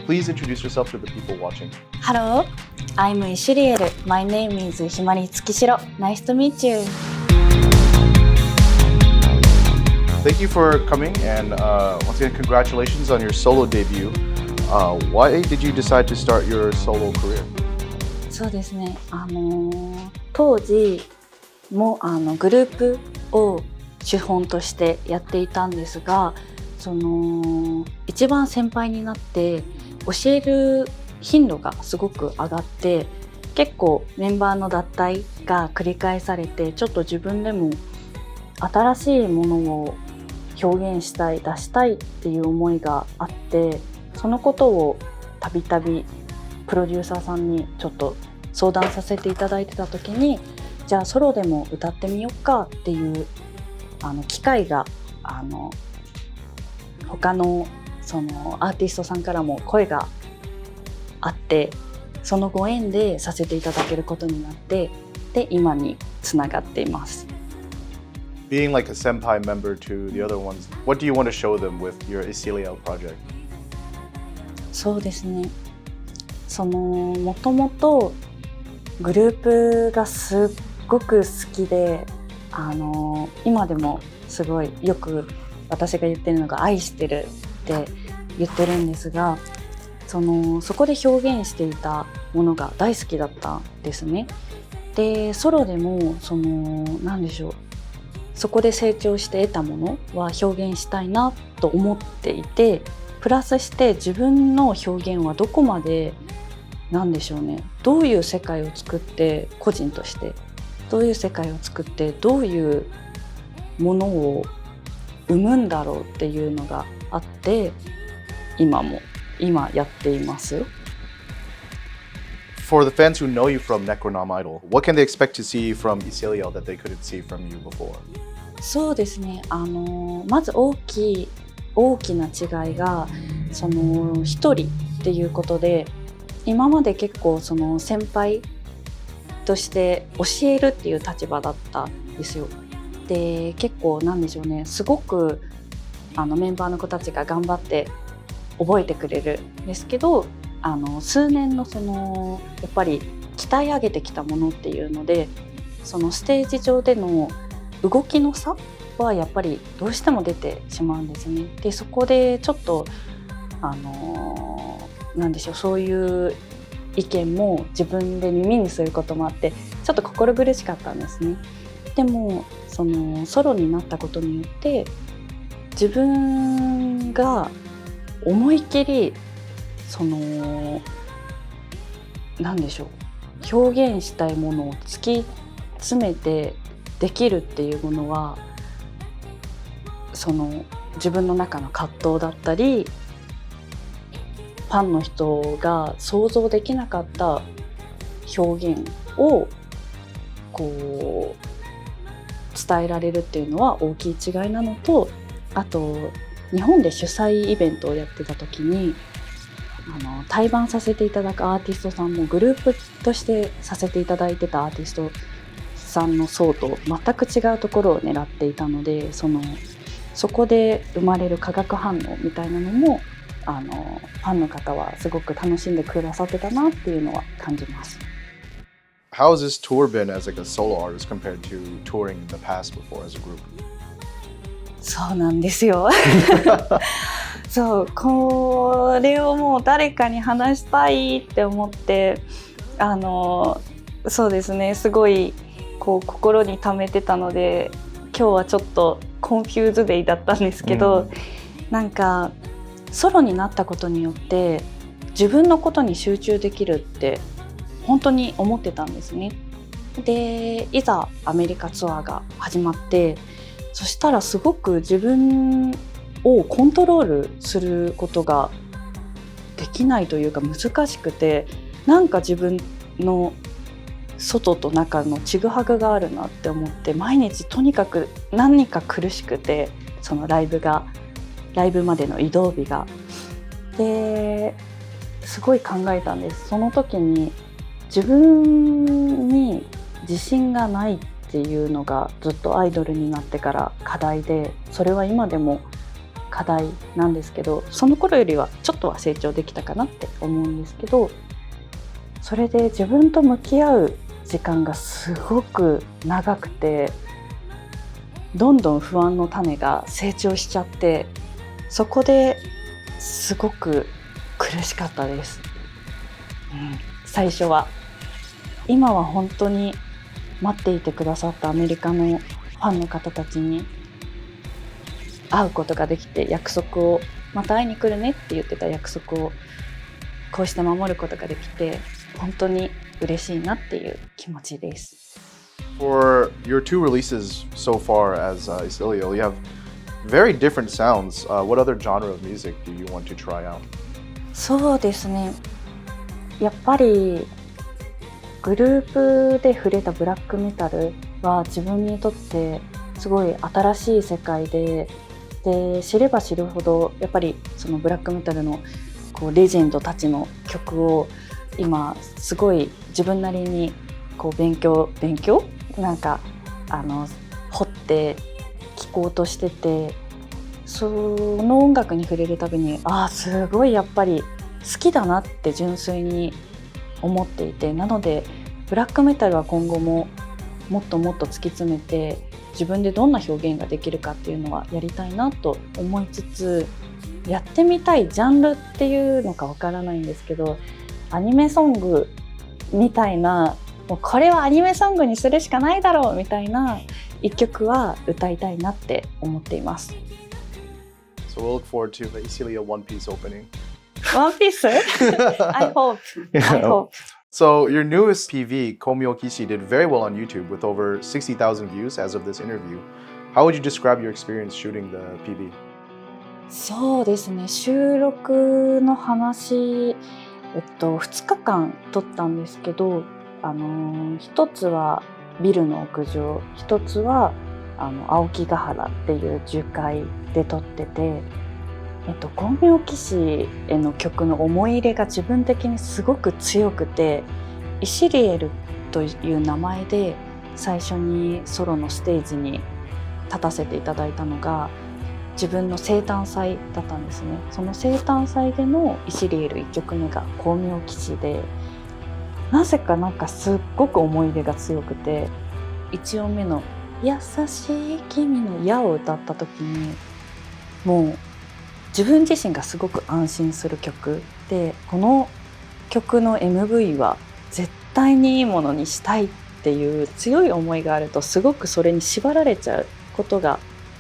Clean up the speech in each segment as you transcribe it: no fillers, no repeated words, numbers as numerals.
please introduce yourself to the people watching. Hello, I'm Ishiriel. My name is Himari Tsukishiro. Nice to meet you. Thank you for coming, and once again, congratulations on your solo debut. Why did you decide to start your solo career? そうですね、当時もグループを手本としてやっていたんですが、一番先輩になって教える頻度がすごく上がって、結構メンバーの脱退が繰り返されて、ちょっと自分でも新しいものを表現したい、出したいっていう思いがあって、そのことをたびたびプロデューサーさんにちょっと相談させていただいてた時に、じゃあソロでも歌ってみようかっていう機会が他のアーティストさんからも声があって、そのご縁でさせていただけることになって、で今につながっています。Being like a senpai member to the other ones, what do you want to show them with your Isiliel project? そうですね、もともとグループがすっごく好きで、今でもすごいよく私が言ってるのが愛してるって言ってるんですが、そこで表現していたものが大好きだったんですね。でソロでも何でしょう、そこで成長して得たものは表現したいなと思っていて、プラスして自分の表現はどこまでなんでしょうね、どういう世界を作って、個人としてどういう世界を作ってどういうものを生むんだろうっていうのがあって、今やっています。For the fans who know you from Necronom Idol, what can they expect to see from Isiliel that they couldn't see from you before? そうですね、まず大きな違いが一人っていうことで、今まで結構先輩として教えるっていう立場だったんですよ。で結構なんでしょうね、すごくメンバーの子たちが頑張って覚えてくれるんですけど、数年のやっぱり鍛え上げてきたものっていうので、ステージ上での動きの差はやっぱりどうしても出てしまうんですね。でそこでちょっとなんでしょう、そういう意見も自分で耳にすることもあって、ちょっと心苦しかったんですね。でもソロになったことによって、自分が思いっきりなんでしょう、表現したいものを突き詰めてできるっていうものは、自分の中の葛藤だったり、ファンの人が想像できなかった表現をこう伝えられるっていうのは大きい違いなのと、あと日本で主催イベントをやってた時に対バンさせていただくアーティストさんもグループとしてさせていただいてたアーティストさんの層と全く違うところを狙っていたので、そこで生まれる化学反応みたいなのもファンの方はすごく楽しんでくださってたなっていうのは感じます。How has this tour been as like a solo artist compared to touring in the past before as a group? そうなんですよそう、これをもう誰かに話したいって思って、そうですね、すごい心に溜めてたので、今日はちょっとコンフューズデイだったんですけど、なんかソロになったことによって自分のことに集中できるって本当に思ってたんですね。でいざアメリカツアーが始まって、そしたらすごく自分をコントロールすることができないというか難しくて、なんか自分の外と中のちぐはぐがあるなって思って、毎日とにかく何か苦しくて、そのライブまでの移動日が。ですごい考えたんです。その時に自分に自信がないっていうのがずっとアイドルになってから課題で、それは今でも課題なんですけど、その頃よりはちょっとは成長できたかなって思うんですけど、それで自分と向き合う時間がすごく長くて、どんどん不安の種が成長しちゃって、そこですごく苦しかったです、最初は。今は本当に待っていてくださったアメリカのファンの方たちに会うことができて、約束をまた会いに来るねって言ってた約束をこうして守ることができて、本当に嬉しいなっていう気持ちです。For your two releases so far as Isilio, you have very different sounds. What other genre of music do you want to try out? そうですね、やっぱりグループで触れたブラックメタルは自分にとってすごい新しい世界で、知れば知るほどやっぱりそのブラックメタルのこうレジェンドたちの曲を今すごい自分なりにこう勉強なんか掘って聴こうとしてて、その音楽に触れるたびにすごいやっぱり好きだなって純粋に思っていて、なのでブラックメタルは今後ももっともっと突き詰めて自分でどんな表現ができるかっていうのはやりたいなと思いつつ、やってみたいジャンルっていうのかわからないんですけど、アニメソングみたいな、もうこれはアニメソングにするしかないだろうみたいな一曲は歌いたいなって思っています。So we'll look forward to the Isilio One Piece opening. One Piece? I hope. So your newest PV, Komyo Kishi, did very well on YouTube with over 60,000 views as of this interview. How would you describe your experience shooting the PV? そうですね、収録の話、2日間撮ったんですけど、一つはビルの屋上、一つは青木ヶ原っていう樹海で撮ってて、光明騎士への曲の思い入れが自分的にすごく強くて、イシリエルという名前で最初にソロのステージに立たせていただいたのが自分の生誕祭だったんですね。その生誕祭でのイシリエル1曲目が光明騎士で、なぜかすっごく思い入れが強くて、1音目の優しい君の矢を歌った時にもう自分自身がすごく安心する曲で、この曲の MV は絶対にいいものにしたいっていう強い思いがあると、すごくそれに縛られちゃうことが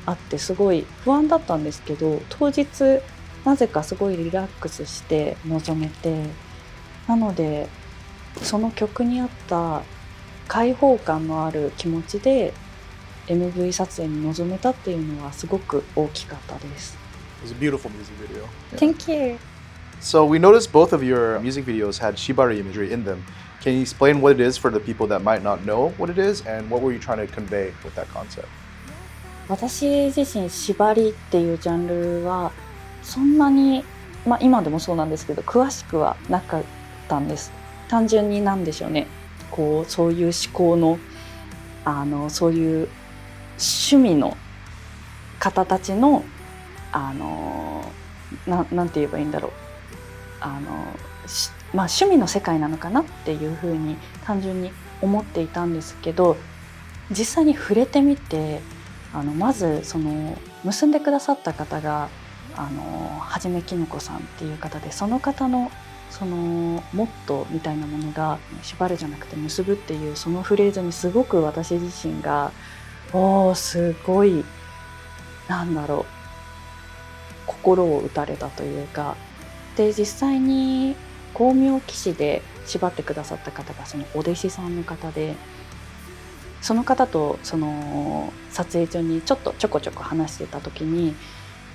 あって、すごい不安だったんですけど、当日なぜかすごいリラックスして臨めて、なのでその曲に合った開放感のある気持ちで MV 撮影に臨めたっていうのはすごく大きかったです。It was a beautiful music video. Thank you. So we noticed both of your music videos had shibari imagery in them. Can you explain what it is for the people that might not know what it is, and what were you trying to convey with that concept? 私自身縛りっていうジャンルはそんなに、今でもそうなんですけど詳しくはなかったんです。単純になんでしょうね、そういう思考のそういう趣味の方たちのなんて言えばいいんだろう、趣味の世界なのかなっていうふうに単純に思っていたんですけど、実際に触れてみてまずその結んでくださった方がはじめきのこさんっていう方で、その方のそのモットーみたいなものが縛るじゃなくて結ぶっていうそのフレーズにすごく私自身がすごい心を打たれたというか、で実際に光明騎士で縛ってくださった方がそのお弟子さんの方で、その方とその撮影中にちょこちょこ話してた時に、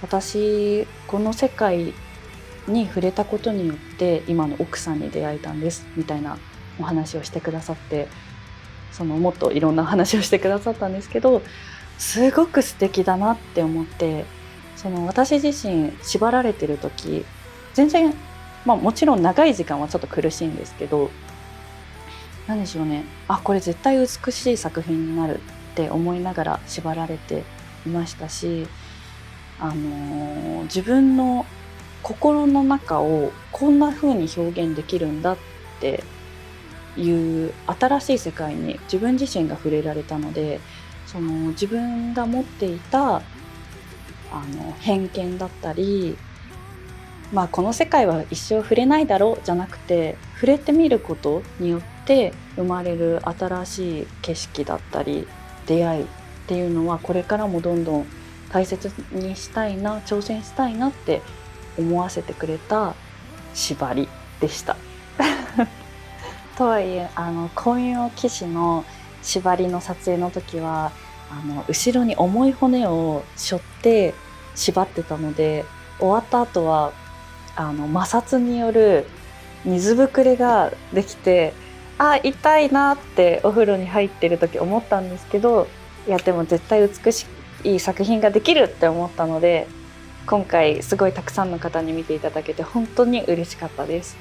私この世界に触れたことによって今の奥さんに出会えたんですみたいなお話をしてくださって、もっといろんな話をしてくださったんですけど、すごく素敵だなって思って、私自身縛られてる時全然、もちろん長い時間はちょっと苦しいんですけど、何でしょうね、これ絶対美しい作品になるって思いながら縛られていましたし、自分の心の中をこんな風に表現できるんだっていう新しい世界に自分自身が触れられたので、その自分が持っていた偏見だったり、この世界は一生触れないだろうじゃなくて、触れてみることによって生まれる新しい景色だったり出会いっていうのは、これからもどんどん大切にしたいな、挑戦したいなって思わせてくれた縛りでしたとはいえ婚用騎士の縛りの撮影の時は後ろに重い骨を背負って縛ってたので、終わった後は摩擦による水ぶくれができて、痛いなってお風呂に入ってる時思ったんですけど、いやでも絶対美しい作品ができるって思ったので、今回すごいたくさんの方に見ていただけて本当に嬉しかったです。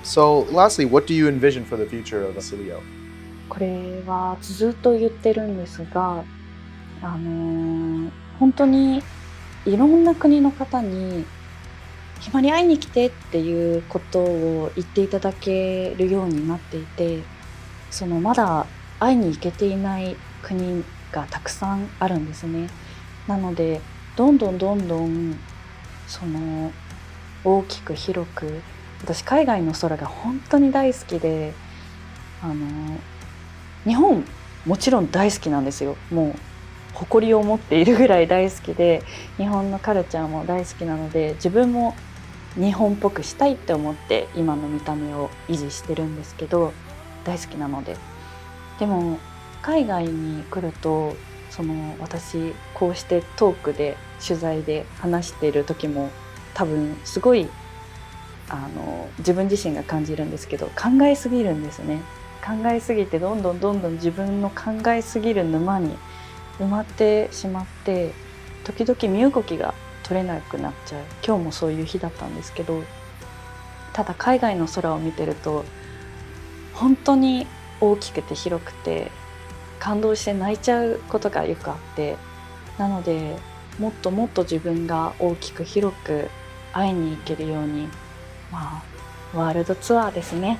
So, lastly, what do you envision for the future of Acilio? これはずっと言ってるんですが、本当にいろんな国の方にひまに会いに来てっていうことを言っていただけるようになっていて、まだ会いに行けていない国がたくさんあるんですね。なのでどんどん大きく広く、私海外の空が本当に大好きで、日本もちろん大好きなんですよ。もう誇りを持っているぐらい大好きで、日本のカルチャーも大好きなので、自分も日本っぽくしたいって思って今の見た目を維持してるんですけど、大好きなので。でも海外に来ると、私こうしてトークで取材で話している時も多分すごい自分自身が感じるんですけど、考えすぎるんですね。考えすぎてどんどん自分の考えすぎる沼に埋まってしまって、時々身動きが取れなくなっちゃう。今日もそういう日だったんですけど、ただ海外の空を見てると本当に大きくて広くて感動して泣いちゃうことがよくあって、なのでもっともっと自分が大きく広く会いに行けるように、ワールドツアーですね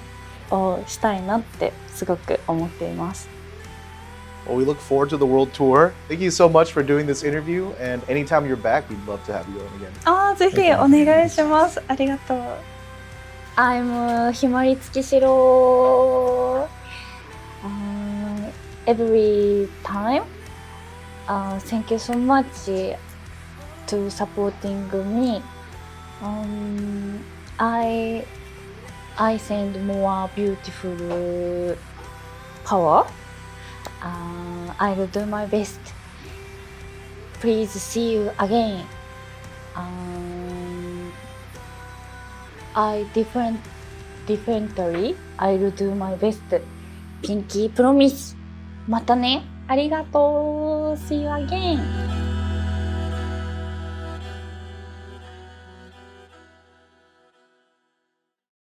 をしたいなってすごく思っています。 Well, we look forward to the world tour. Thank you so much for doing this interview, and anytime you're back, we'd love to have you on again. ぜひお願いします。ありがとう。I'm ひまりつきしろ。Every time. Thank you so much to supporting me. I send more beautiful power. I will do my best. Please see you again. I differently. I will do my best. Pinky promise. またね。ありがとう。See you again.